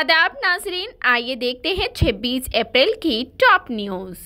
आदाब नाजरीन, आइए देखते हैं 26 अप्रैल की टॉप न्यूज।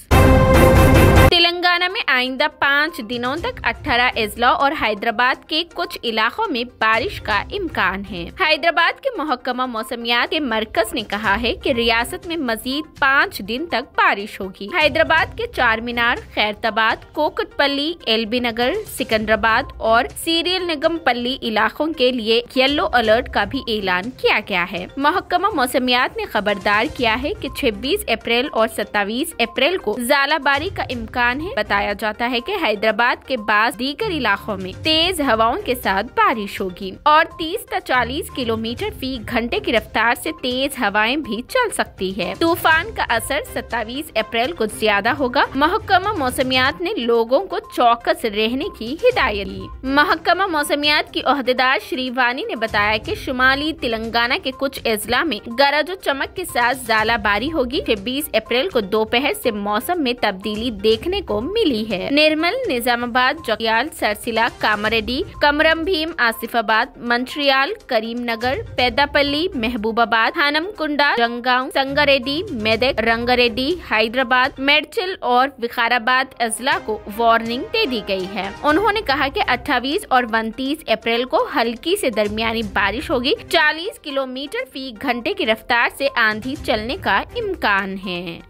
तेलंगाना में आइंदा 5 दिनों तक 18 अजला और हैदराबाद के कुछ इलाकों में बारिश का इम्कान है। हैदराबाद के महकमा मौसमियात के मरकज ने कहा है कि रियासत में मजीद 5 दिन तक बारिश होगी। हैदराबाद के चार मीनार, खैरताबाद, कोकटपल्ली, एलबी नगर, सिकंदराबाद और सीरियल निगमपल्ली इलाकों के लिए येलो अलर्ट का भी ऐलान किया गया है। महकमा मौसमियात ने खबरदार किया है कि 26 अप्रैल और 27 अप्रैल को ज़ालाबारी का इम्कान है। बताया जाता है कि हैदराबाद के बाद दीगर इलाकों में तेज हवाओं के साथ बारिश होगी और 30 से 40 किलोमीटर फी घंटे की रफ्तार से तेज हवाएं भी चल सकती है। तूफान का असर 27 अप्रैल को ज्यादा होगा। महकमा मौसमियात ने लोगों को चौकस रहने की हिदायत दी। महकमा मौसमियात की ओहदेदार श्रीवानी ने बताया कि शुमाली तेलंगाना के कुछ अजला में गरज और चमक के साथ ज़ालाबारी होगी। 26 अप्रैल को दोपहर से मौसम में तब्दीली देखने को मिली है। निर्मल, निजामाबाद, जगियाल, सरसिला, कामारेड्डी, कमरमभीम, आसिफाबाद, मंचिर्याल, करीमनगर, पेद्दापल्ली, महबूबाबाद, हानमकुंडा, जंगांव, संगारेड्डी, मेदक, रंगारेड्डी, हैदराबाद, मेडचल और विकाराबाद अजला को वार्निंग दे दी गई है। उन्होंने कहा कि 28 और 29 अप्रैल को हल्की से दरमियानी बारिश होगी। 40 किलोमीटर फी घंटे की रफ्तार से आंधी चलने का इम्कान है।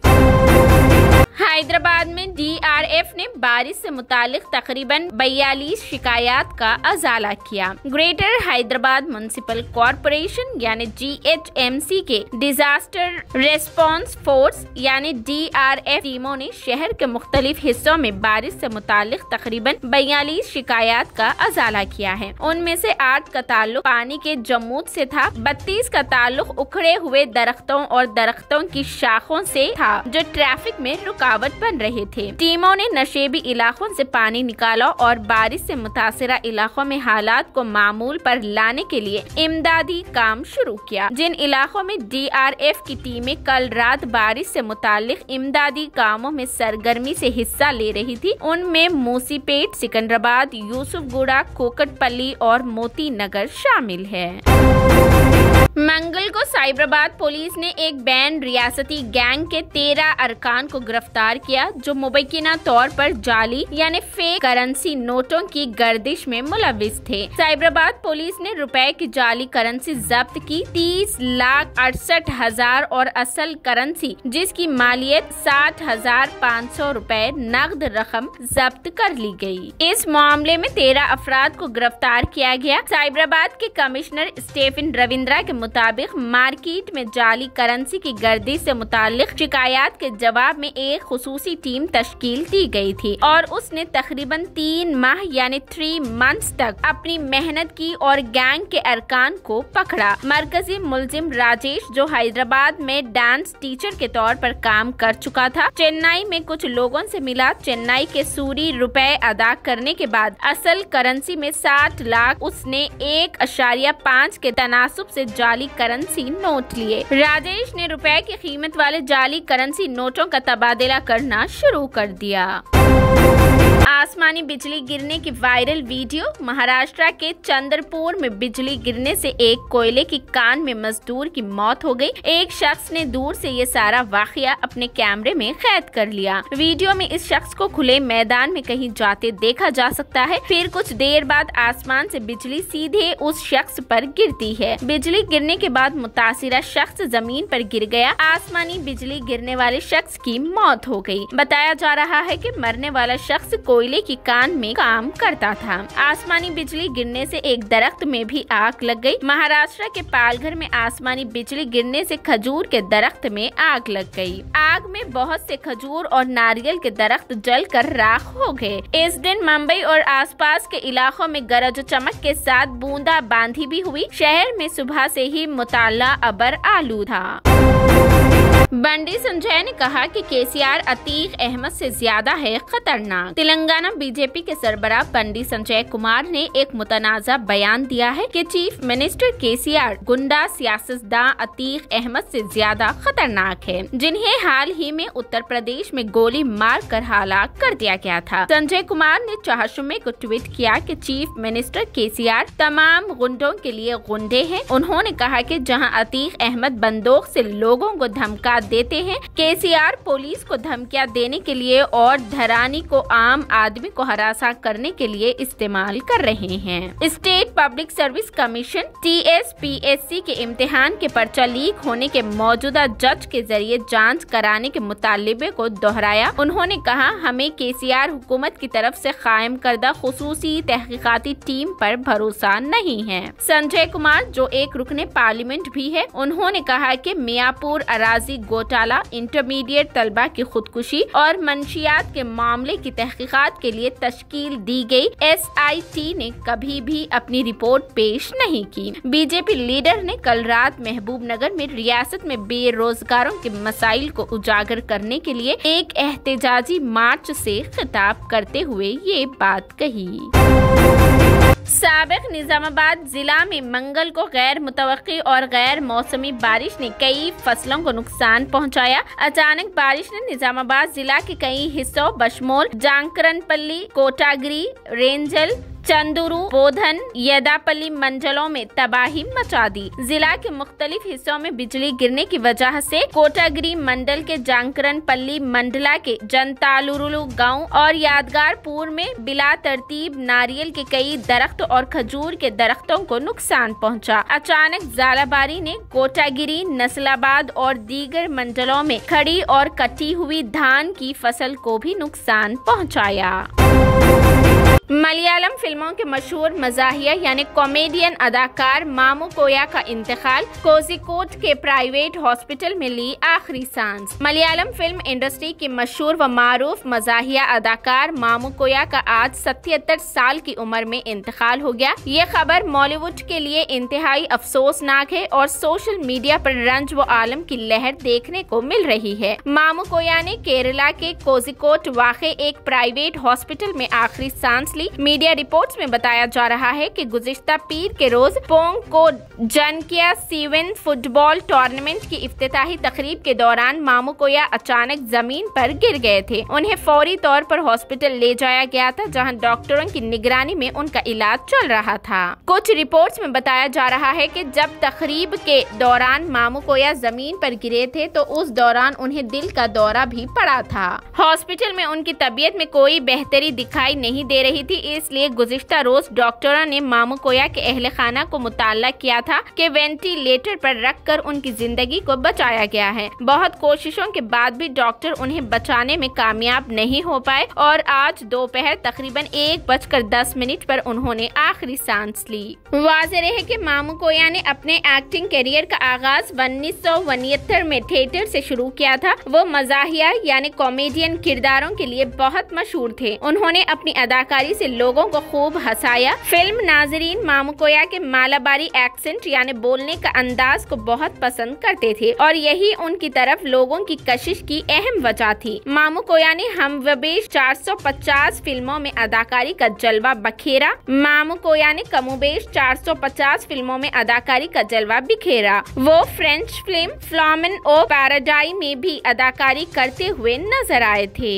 हैदराबाद में DRF ने बारिश से मुतालिक तकरीबन 42 शिकायत का अजाला किया। ग्रेटर हैदराबाद म्युनिसिपल कॉरपोरेशन यानी GHMC के डिजास्टर रेस्पॉन्स फोर्स यानी DRF टीमों ने शहर के मुख्तलिफ हिस्सों में बारिश से मुतालिक तकरीबन 42 शिकायत का अजाला किया है। उनमें से 8 का ताल्लुक पानी के जमूद से था, 32 का ताल्लुक उखड़े हुए दरख्तों और दरख्तों की शाखों से था जो ट्रैफिक में रुकावट बन रहे थे। टीमों ने नशेबी इलाकों से पानी निकाला और बारिश से मुतासिरा इलाकों में हालात को मामूल पर लाने के लिए इमदादी काम शुरू किया। जिन इलाकों में DRF की टीमें कल रात बारिश से मुतालिक इमदादी कामों में सरगर्मी से हिस्सा ले रही थी, उनमें मूसीपेट, सिकंदराबाद, यूसुफगुड़ा, कोकटपल्ली और मोती नगर शामिल है। मंगल को साइबराबाद पुलिस ने एक बैन रियासती गैंग के 13 अरकान को गिरफ्तार किया जो मुबैना तौर पर जाली यानी फेक करेंसी नोटों की गर्दिश में मुलविस थे। साइबराबाद पुलिस ने रुपए की जाली करेंसी जब्त की, 30,68,000 और असल करेंसी जिसकी मालियत 60,500 रुपए नकद रकम जब्त कर ली गई। इस मामले में 13 अफराद को गिरफ्तार किया गया। साइबराबाद के कमिश्नर स्टीफन रविंद्रा के मुताबिक मार्केट में जाली करेंसी की गर्दिश से मुतालिक शिकायत के जवाब में एक खुसूसी टीम तश्कील दी गई थी और उसने तकरीबन 3 माह यानी 3 मंथ्स तक अपनी मेहनत की और गैंग के अरकान को पकड़ा। मरकजी मुलजिम राजेश जो हैदराबाद में डांस टीचर के तौर पर काम कर चुका था, चेन्नई में कुछ लोगों से मिला। चेन्नई के सूरी रुपए अदा करने के बाद असल करेंसी में 60 लाख उसने 1.5 के तनासुब से जाली करेंसी नोट लिए। राजेश ने रुपए की कीमत वाले जाली करेंसी नोटों का तबादला करना शुरू कर दिया। आसमानी बिजली गिरने की वायरल वीडियो। महाराष्ट्र के चंद्रपुर में बिजली गिरने से एक कोयले की कान में मजदूर की मौत हो गई। एक शख्स ने दूर से ये सारा वाकया अपने कैमरे में कैद कर लिया। वीडियो में इस शख्स को खुले मैदान में कहीं जाते देखा जा सकता है। फिर कुछ देर बाद आसमान से बिजली सीधे उस शख्स पर गिरती है। बिजली गिरने के बाद मुतासिरा शख्स जमीन पर गिर गया। आसमानी बिजली गिरने वाले शख्स की मौत हो गई। बताया जा रहा है कि मरने वाला शख्स कोयले की कान में काम करता था। आसमानी बिजली गिरने से एक दरख्त में भी आग लग गई। महाराष्ट्र के पालघर में आसमानी बिजली गिरने से खजूर के दरख्त में आग लग गई। आग में बहुत से खजूर और नारियल के दरख्त जलकर राख हो गए। इस दिन मुंबई और आसपास के इलाकों में गरज चमक के साथ बूंदा बांदी भी हुई। शहर में सुबह से ही मुताला अबर आलू था। बंडी संजय ने कहा कि केसीआर अतीक अहमद से ज्यादा है खतरनाक। तेलंगाना बीजेपी के सरबराह बंडी संजय कुमार ने एक मुतनाज़ा बयान दिया है कि चीफ मिनिस्टर केसीआर गुंडा सियासतदान अतीक अहमद से ज्यादा खतरनाक है, जिन्हें हाल ही में उत्तर प्रदेश में गोली मार कर हलाक कर दिया गया था। संजय कुमार ने चाहशुमे को ट्वीट किया कि चीफ मिनिस्टर केसीआर तमाम गुंडों के लिए गुंडे हैं। उन्होंने कहा कि जहां अतीक अहमद बंदूक से लोगों को धमका देते हैं, केसीआर पुलिस को धमकियां देने के लिए और धरानी को आम आदमी को हरासा करने के लिए इस्तेमाल कर रहे हैं। State public service commission TSPSC के इम्तिहान के पर्चा लीक होने के मौजूदा जज के जरिए जांच कराने के मुतालिबे को दोहराया। उन्होंने कहा, हमें केसीआर हुकूमत की तरफ से कायम करदा खुसूसी तहकीकाती टीम पर भरोसा नहीं है। संजय कुमार, जो एक रुकने पार्लियामेंट भी है, उन्होंने कहा कि मियापुर अराजी घोटाला, इंटरमीडिएट तलबा की खुदकुशी और मंशियात के मामले की तहकीकात के लिए तश्कील दी गई SIT ने कभी भी अपनी रिपोर्ट पेश नहीं की। बीजेपी लीडर ने कल रात महबूब नगर में रियासत में बेरोजगारों के मसाइल को उजागर करने के लिए एक एहतजाजी मार्च से खिताब करते हुए ये बात कही। साबिक निजामाबाद जिला में मंगल को गैर मुतवक्की और गैर मौसमी बारिश ने कई फसलों को नुकसान पहुंचाया। अचानक बारिश ने निजामाबाद जिला के कई हिस्सों बशमोल जांकरनपल्ली, कोटागिरी, रेंजल, चंदुरू, बोधन, यदापल्ली मंडलों में तबाही मचा दी। जिला के मुख्तलिफ हिस्सों में बिजली गिरने की वजह से कोटागिरी मंडल के जांकरनपल्ली, मंडला के जनतालुरुलु गांव और यादगारपुर में बिला तरतीब नारियल के कई दरख्त और खजूर के दरख्तों को नुकसान पहुंचा। अचानक ज़ालाबारी ने कोटागिरी, नस्लाबाद और दीगर मंडलों में खड़ी और कटी हुई धान की फसल को भी नुकसान पहुंचाया। मलयालम फिल्मों के मशहूर मज़ाहिया यानी कॉमेडियन अदाकार मामू कोया का इंतकाल, कोझिकोड के प्राइवेट हॉस्पिटल में ली आखिरी सांस। मलयालम फिल्म इंडस्ट्री के मशहूर व मारूफ मज़ाहिया अदाकार मामू कोया का आज 77 साल की उम्र में इंतकाल हो गया। ये खबर बॉलीवुड के लिए इंतहाई अफसोसनाक है और सोशल मीडिया पर रंज व आलम की लहर देखने को मिल रही है। मामू कोया ने केरला के कोझिकोड वाक़े एक प्राइवेट हॉस्पिटल में आखिरी सांस ली। मीडिया रिपोर्ट्स में बताया जा रहा है कि गुज़िश्ता पीर के रोज पोंग को जनकिया सीवन फुटबॉल टूर्नामेंट की इफ्तिताही तकरीब के दौरान मामू कोया अचानक जमीन पर गिर गए थे। उन्हें फौरी तौर पर हॉस्पिटल ले जाया गया था, जहां डॉक्टरों की निगरानी में उनका इलाज चल रहा था। कुछ रिपोर्ट्स में बताया जा रहा है कि जब तकरीब के दौरान मामू कोया जमीन पर गिरे थे तो उस दौरान उन्हें दिल का दौरा भी पड़ा था। हॉस्पिटल में उनकी तबीयत में कोई बेहतरी दिखाई नहीं दे रही थी, इसलिए गुज़िश्ता रोज डॉक्टरों ने मामू कोया के अहले खाना को मुताल्ला किया था कि वेंटिलेटर पर रखकर उनकी जिंदगी को बचाया गया है। बहुत कोशिशों के बाद भी डॉक्टर उन्हें बचाने में कामयाब नहीं हो पाए और आज दोपहर तकरीबन 1:10 पर उन्होंने आखिरी सांस ली। वाज़ेह रहे कि मामू कोया ने अपने एक्टिंग करियर का आगाज 1969 में थिएटर से शुरू किया था। वो मज़ाहिया यानी कॉमेडियन किरदारों के लिए बहुत मशहूर थे। उन्होंने अपनी अदाकारी से लोगों को खूब हंसाया। फिल्म नाजरीन मामू कोया के मालाबारी एक्सेंट यानी बोलने का अंदाज को बहुत पसंद करते थे और यही उनकी तरफ लोगों की कशिश की अहम वजह थी। मामू कोया ने हमवबेश 450 फिल्मों में अदाकारी का जलवा बखेरा। मामू कोया ने कमोबेश 450 फिल्मों में अदाकारी का जलवा बिखेरा। वो फ्रेंच फिल्म फ्लामेन ओ पैराडाइज में भी अदाकारी करते हुए नजर आए थे।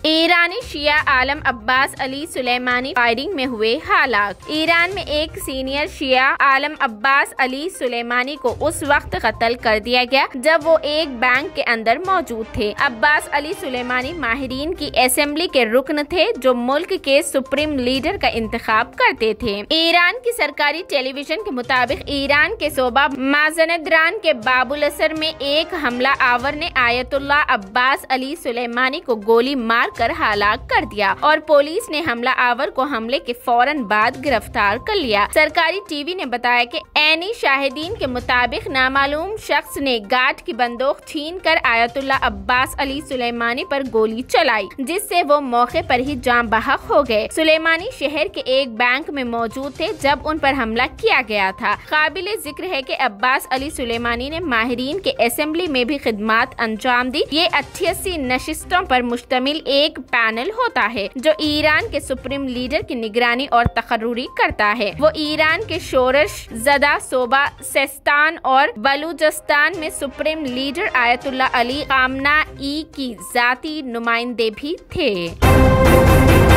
ईरानी शिया आलम अब्बास अली सुलेमानी फायरिंग में हुए हलाक। ईरान में एक सीनियर शिया आलम अब्बास अली सुलेमानी को उस वक्त कत्ल कर दिया गया जब वो एक बैंक के अंदर मौजूद थे। अब्बास अली सुलेमानी माहिरीन की असेंबली के रुकन थे जो मुल्क के सुप्रीम लीडर का इंतखाब करते थे। ईरान की सरकारी टेलीविजन के मुताबिक ईरान के सूबा माज़नदरान के बाबुल असर में एक हमला आवर ने आयतुल्लाह अब्बास अली सुलेमानी को गोली मार मारकर हलाक कर दिया और पुलिस ने हमलावर को हमले के फौरन बाद गिरफ्तार कर लिया। सरकारी टीवी ने बताया कि ऐनी शाहिदीन के मुताबिक नामालूम शख्स ने गार्ड की बंदूक छीनकर आयतुल्लाह अब्बास अली सुलेमानी पर गोली चलाई, जिससे वो मौके पर ही जान बहक हो गए। सुलेमानी शहर के एक बैंक में मौजूद थे जब उन पर हमला किया गया था। काबिले जिक्र है कि अब्बास अली सुलेमानी ने माहिरीन के असेंबली में भी खिदमत अंजाम दी। ये 88 नशिस्तों पर मुश्तमिल एक पैनल होता है जो ईरान के सुप्रीम लीडर की निगरानी और तकर्रुरी करता है। वो ईरान के शोरश ज़दा सोबा सिस्तान और बलूचिस्तान में सुप्रीम लीडर आयतुल्लाह अली खामनाई की जाती नुमाइंदे भी थे।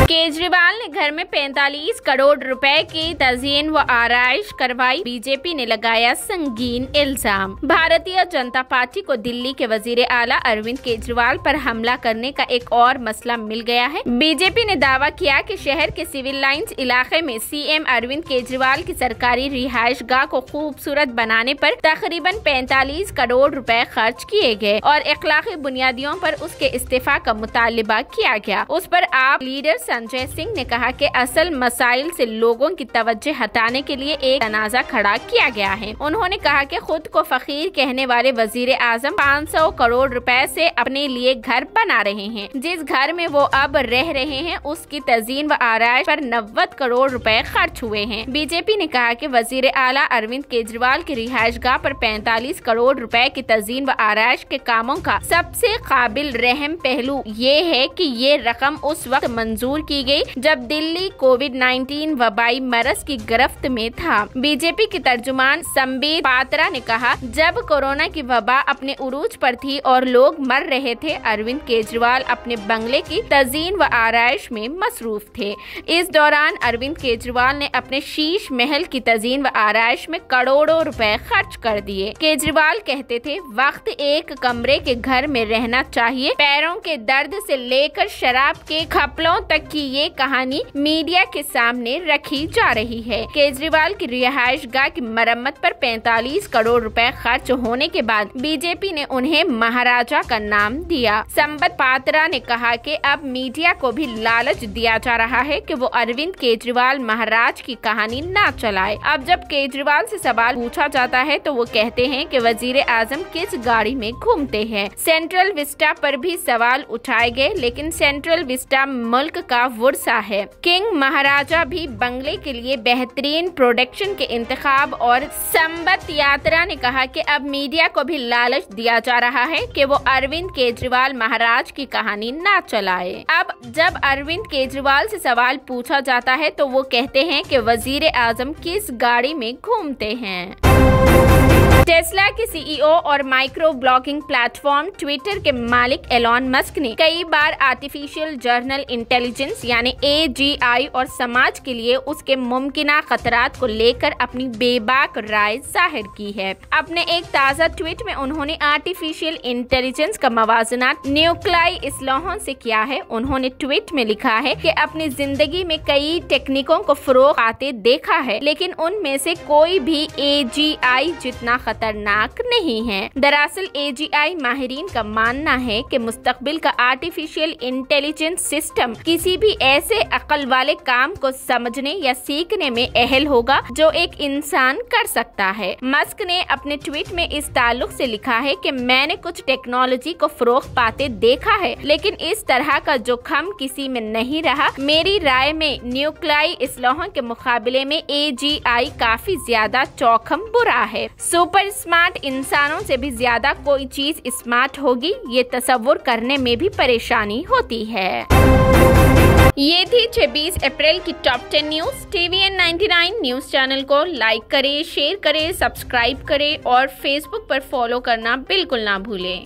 केजरीवाल ने घर में 45 करोड़ रुपए की तज़ीन व आराइश करवाई, बीजेपी ने लगाया संगीन इल्जाम। भारतीय जनता पार्टी को दिल्ली के वजीर आला अरविंद केजरीवाल पर हमला करने का एक और मसला मिल गया है। बीजेपी ने दावा किया कि शहर के सिविल लाइंस इलाके में सीएम अरविंद केजरीवाल की सरकारी रिहाइश गाह को खूबसूरत बनाने पर तकरीबन 45 करोड़ रुपए खर्च किए गए और अखलाकी बुनियादियों पर उसके इस्तीफा का मुतालिबा किया गया। उस पर आप लीडर संजय सिंह ने कहा कि असल मसाइल से लोगों की तवज्जो हटाने के लिए एक तनाज़ा खड़ा किया गया है। उन्होंने कहा कि खुद को फकीर कहने वाले वजीर आजम 500 करोड़ रुपए से अपने लिए घर बना रहे हैं। जिस घर में वो अब रह रहे हैं उसकी तज़ीन व आराइश पर 90 करोड़ रुपए खर्च हुए हैं। बीजेपी ने कहा कि वजीर आला अरविंद केजरीवाल की रिहाइश गाह पर 45 करोड़ रुपए की तज़ीन व आराइश के कामों का सबसे काबिल रहम पहलू ये है कि ये रकम उस वक्त मंजूर की गई जब दिल्ली कोविड-19 वबाई मरज की गिरफ्त में था। बीजेपी के तर्जुमान संबित पात्रा ने कहा, जब कोरोना की वबा अपने उरूज पर थी और लोग मर रहे थे, अरविंद केजरीवाल अपने बंगले की तज़ीन व आराइश में मसरूफ थे। इस दौरान अरविंद केजरीवाल ने अपने शीश महल की तज़ीन व आराइश में करोड़ों रुपए खर्च कर दिए। केजरीवाल कहते थे, वक्त एक कमरे के घर में रहना चाहिए। पैरों के दर्द से लेकर शराब के खपलों तक की ये कहानी मीडिया के सामने रखी जा रही है। केजरीवाल की रिहाइश गाह की मरम्मत पर 45 करोड़ रुपए खर्च होने के बाद बीजेपी ने उन्हें महाराजा का नाम दिया। संबित पात्रा ने कहा कि अब मीडिया को भी लालच दिया जा रहा है कि वो अरविंद केजरीवाल महाराज की कहानी ना चलाए। अब जब केजरीवाल से सवाल पूछा जाता है तो वो कहते हैं कि वजीर आजम किस गाड़ी में घूमते हैं। सेंट्रल विस्टा पर भी सवाल उठाए गए, लेकिन सेंट्रल विस्टा मुल्क का वर्सा है। किंग महाराजा भी बंगले के लिए बेहतरीन प्रोडक्शन के इंतखाब। और संबित यात्रा ने कहा कि अब मीडिया को भी लालच दिया जा रहा है कि वो अरविंद केजरीवाल महाराज की कहानी ना चलाए। अब जब अरविंद केजरीवाल से सवाल पूछा जाता है तो वो कहते हैं कि वजीर आजम किस गाड़ी में घूमते हैं। टेस्ला के सीईओ और माइक्रो ब्लॉगिंग प्लेटफॉर्म ट्विटर के मालिक एलॉन मस्क ने कई बार आर्टिफिशियल जर्नल इंटेलिजेंस यानी AGI और समाज के लिए उसके मुमकिना खतरात को लेकर अपनी बेबाक राय जाहिर की है। अपने एक ताज़ा ट्वीट में उन्होंने आर्टिफिशियल इंटेलिजेंस का मवाजना न्यूक्लियाई इस्लाहों से किया है। उन्होंने ट्वीट में लिखा है कि अपनी जिंदगी में कई टेक्निकों को फरोग पाते देखा है, लेकिन उनमें से कोई भी AGI जितना खतरनाक नहीं है। दरअसल AGI माहिरीन का मानना है कि मुस्तकबिल का आर्टिफिशियल इंटेलिजेंस सिस्टम किसी भी ऐसे अक्ल वाले काम को समझने या सीखने में अहल होगा जो एक इंसान कर सकता है। मस्क ने अपने ट्वीट में इस ताल्लुक से लिखा है कि मैंने कुछ टेक्नोलॉजी को फरोग पाते देखा है, लेकिन इस तरह का जोखिम किसी में नहीं रहा। मेरी राय में न्यूक्लियाई इस्लाहों के मुकाबले में AGI काफी ज्यादा जोखिम बुरा है। सुपर स्मार्ट इंसानों से भी ज्यादा कोई चीज स्मार्ट होगी, ये तसव्वुर करने में भी परेशानी होती है। ये थी 26 अप्रैल की top 10 news. TVN 99 news channel को लाइक करें, शेयर करें, सब्सक्राइब करें और फेसबुक पर फॉलो करना बिल्कुल ना भूलें।